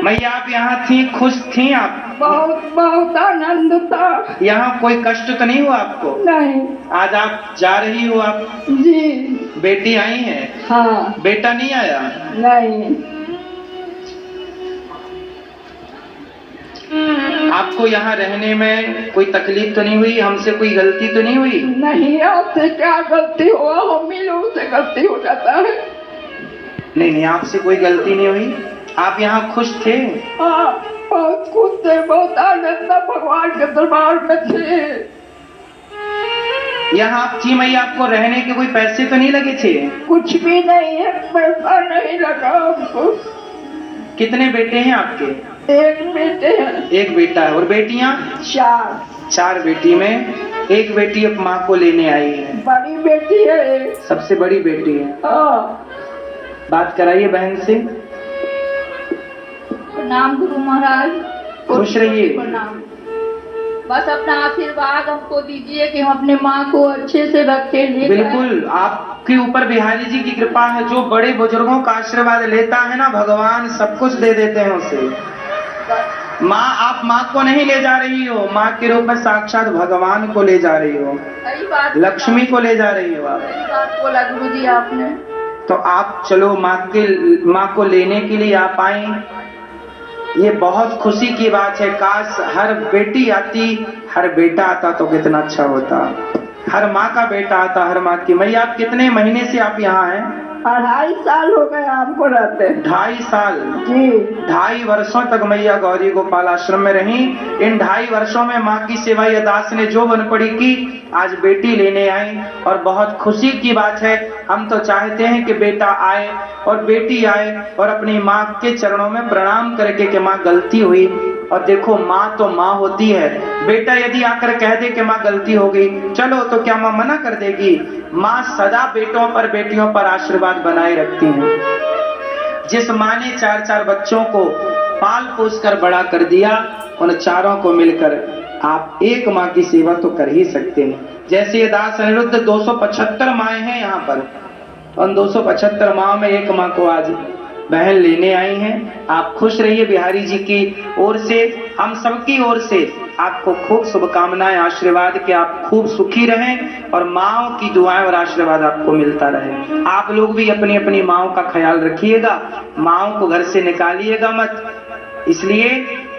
मैया आप यहाँ थी, खुश थी आप? बहुत बहुत आनंद था। यहाँ कोई कष्ट तो नहीं हुआ आपको? नहीं। आज आप जा रही हो आप? जी। बेटी आई है? हाँ। बेटा नहीं आया? नहीं। आपको यहाँ रहने में कोई तकलीफ तो नहीं हुई? हमसे कोई गलती तो नहीं हुई? नहीं, आपसे क्या गलती हुआ, हम ही लोगों से गलती हो जाता है। नहीं, आपसे कोई गलती नहीं हुई। आप यहाँ खुश थे? हाँ, बहुत खुश थे, बहुत आनंद था, भगवान के दरबार में थे। यहाँ आप थी मैया, आपको रहने के कोई पैसे तो नहीं लगे थे? कुछ भी नहीं है, पैसा नहीं लगा हमको। कितने बेटे हैं आपके? एक बेटे हैं। एक बेटा है। और बेटियां? चार बेटी में एक बेटी अब माँ को लेने आई है। बड़ी बेटी है। सबसे बड़ी बेटी है। हाँ। बात कराइए बहन से। प्रणाम गुरु महाराज। खुश रहिए। प्रणाम। बस अपना आशीर्वाद हमको दीजिए कि हम अपने माँ को अच्छे से रखें। बिल्कुल, आपके ऊपर बिहारी जी की कृपा है। जो बड़े बुजुर्गों का आशीर्वाद लेता है ना, भगवान सब कुछ दे देते हैं उसे। माँ, आप माँ को नहीं ले जा रही हो, माँ के रूप में साक्षात भगवान को ले जा रही हो। सही बात। लक्ष्मी को ले जा रही हो आप। सही बात बोला गुरु जी आपने। तो आप चलो, माँ को लेने के लिए आप आई, ये बहुत खुशी की बात है। काश हर बेटी आती, हर बेटा आता तो कितना अच्छा होता। हर माँ का बेटा आता, हर माँ की। मैया आप कितने महीने से आप यहाँ हैं? 2.5 साल हो गए आपको रहते। 2.5 साल? जी। 2.5 वर्षों तक मैया गौरी गोपाल आश्रम में रही। इन 2.5 वर्षों में माँ की सेवा ये दास ने जो बन पड़ी की, आज बेटी लेने आई और बहुत खुशी की बात है। हम तो चाहते हैं कि बेटा आए और बेटी आए और अपनी माँ के चरणों में प्रणाम करके कि माँ गलती हुई। और देखो, माँ तो माँ होती है। बेटा यदि आकर कह दे कि माँ गलती हो गई, चलो, तो क्या माँ मना कर देगी? माँ सदा बेटों पर बेटियों पर आशीर्वाद बनाए रखती है। जिस माँ ने 4 बच्चों को पाल पोस कर बड़ा कर दिया, उन चारों को मिलकर आप एक माँ की सेवा तो कर ही सकते हैं। जैसे ये दास अनिरुद्ध 275 माएँ हैं यहाँ पर, उन 275 माँ में एक माँ को आज बहन लेने आई हैं। आप खुश रहिए। बिहारी जी की ओर से, हम सबकी ओर से आपको खूब शुभकामनाएं, आशीर्वाद कि आप खूब सुखी रहें और माँओं की दुआएं और आशीर्वाद आपको मिलता रहे। आप लोग भी अपनी अपनी माँओं का ख्याल रखिएगा, माँओं को घर से निकालिएगा मत। इसलिए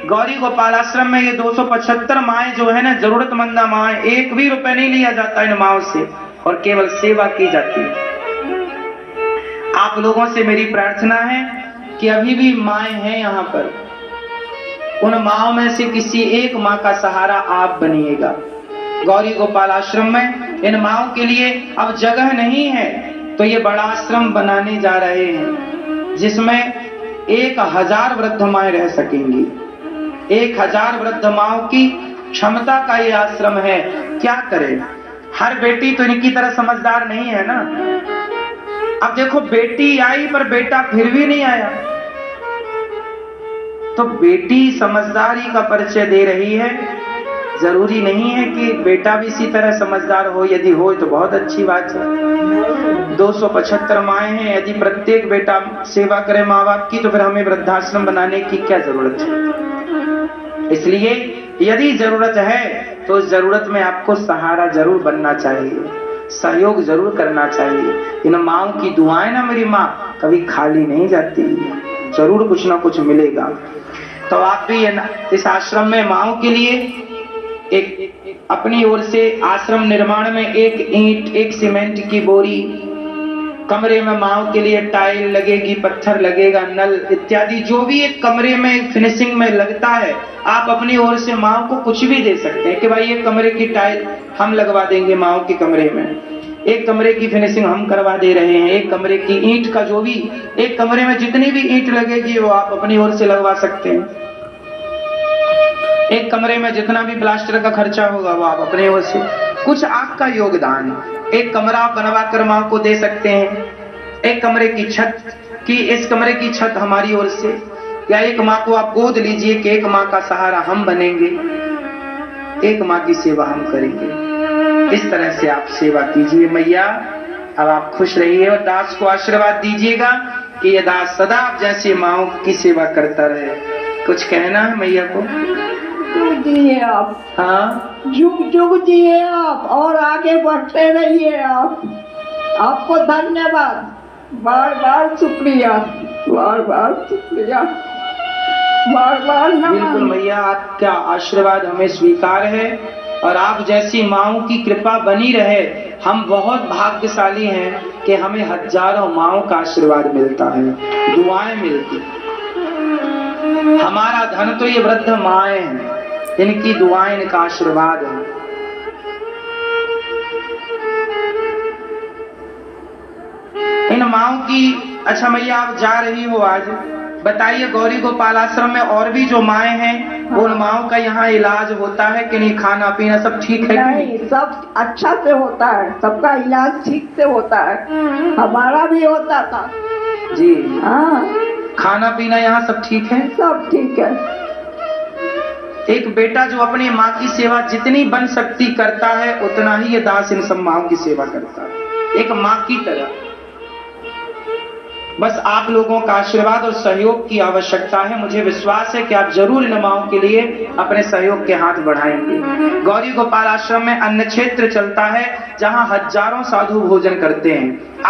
गौरी गोपाल आश्रम में ये 275 माएँ जो है ना, जरूरतमंद माएँ, 1 भी रुपए नहीं लिया जाता इन माँओं से और केवल सेवा की जाती है। आप लोगों से मेरी प्रार्थना है कि अभी भी माएँ हैं यहाँ पर, उन माँओं में से किसी एक माँ का सहारा आप बनिएगा। गौरी गोपाल आश्रम में इन माँओं के लिए अब जगह नहीं है, तो ये बड़ा आश्रम बनाने जा रहे हैं जिसमें 1000 वृद्ध माएँ रह सकेंगी। 1000 वृद्ध माँओं की क्षमता का ये आश्रम है। क्या करें, हर बेटी तो इनकी तरह समझदार नहीं है ना। अब देखो, बेटी आई पर बेटा फिर भी नहीं आया, तो बेटी समझदारी का परिचय दे रही है। जरूरी नहीं है कि बेटा भी इसी तरह समझदार हो, यदि हो तो बहुत अच्छी बात है। 275 माएँ हैं, यदि प्रत्येक बेटा सेवा करे माँ बाप की, तो फिर हमें वृद्धाश्रम बनाने की क्या जरूरत है। इसलिए यदि जरूरत है तो उस जरूरत में आपको सहारा जरूर बनना चाहिए, सहयोग जरूर करना चाहिए। इन माँओं की दुआएं ना, मेरी माँ कभी खाली नहीं जाती, जरूर कुछ ना कुछ मिलेगा। तो आप भी इस आश्रम में माँओं के लिए एक अपनी ओर से आश्रम निर्माण में 1 ईंट, 1 सीमेंट की बोरी, कमरे में माँओं के लिए टाइल लगेगी, पत्थर लगेगा, नल इत्यादि जो भी एक कमरे में फिनिशिंग में लगता है, आप अपनी ओर से माँओं को कुछ भी दे सकते हैं कि भाई ये कमरे की टाइल हम लगवा देंगे माँओं के कमरे में, एक कमरे की फिनिशिंग हम करवा दे रहे हैं, एक कमरे की ईंट का जो भी, एक कमरे में जितनी भी ईंट लगेगी वो आप अपनी ओर से लगवा सकते हैं। एक कमरे में जितना भी प्लास्टर का खर्चा होगा वो आप अपने ओर से, कुछ आपका योगदान, एक कमरा आप बनवा कर माँ को दे सकते हैं। एक कमरे की छत कि इस कमरे की छत हमारी ओर से, या एक माँ को आप गोद लीजिए कि एक माँ का सहारा हम बनेंगे, एक माँ की सेवा हम करेंगे। इस तरह से आप सेवा कीजिए। मैया अब आप खुश रहिए और दास को आशीर्वाद दीजिएगा कि ये दास सदा आप जैसे माँओं की सेवा करता रहे। कुछ कहना है मैया को? जुग जिए आप, हाँ, जुग जुग जिए आप और आगे बढ़ते रहिए आप। आपको धन्यवाद, बार बार शुक्रिया, बार बार शुक्रिया, बार बार बिल्कुल नमन। मैया, आपका आशीर्वाद हमें स्वीकार है और आप जैसी माओं की कृपा बनी रहे। हम बहुत भाग्यशाली हैं कि हमें हजारों माओं का आशीर्वाद मिलता है, दुआएं मिलती। हमारा धन तो ये वृद्ध माएं हैं, इनकी दुआएं, इनका आशीर्वाद है। इन माओं की, अच्छा मैया आप जा रही हो आज, बताइए गौरी गोपाल आश्रम में और भी जो माएं हैं उन माओं का यहाँ इलाज होता है कि नहीं? खाना पीना सब ठीक है कि नहीं, सब अच्छा से होता है, सबका इलाज ठीक से होता है, हमारा भी होता था जी। हाँ, खाना पीना यहाँ सब ठीक है? सब ठीक है। एक बेटा जो अपनी माँ की सेवा जितनी बन सकती करता है, उतना ही ये दास इन सब माओं की सेवा करता है, एक माँ की तरह। बस आप लोगों का आशीर्वाद और सहयोग की आवश्यकता है। मुझे विश्वास है कि आप जरूर इन माओं के लिए अपने सहयोग के हाथ बढ़ाएंगे। गौरी गोपाल आश्रम में अन्न क्षेत्र चलता है, जहां हजारों साधु भोजन करते हैं।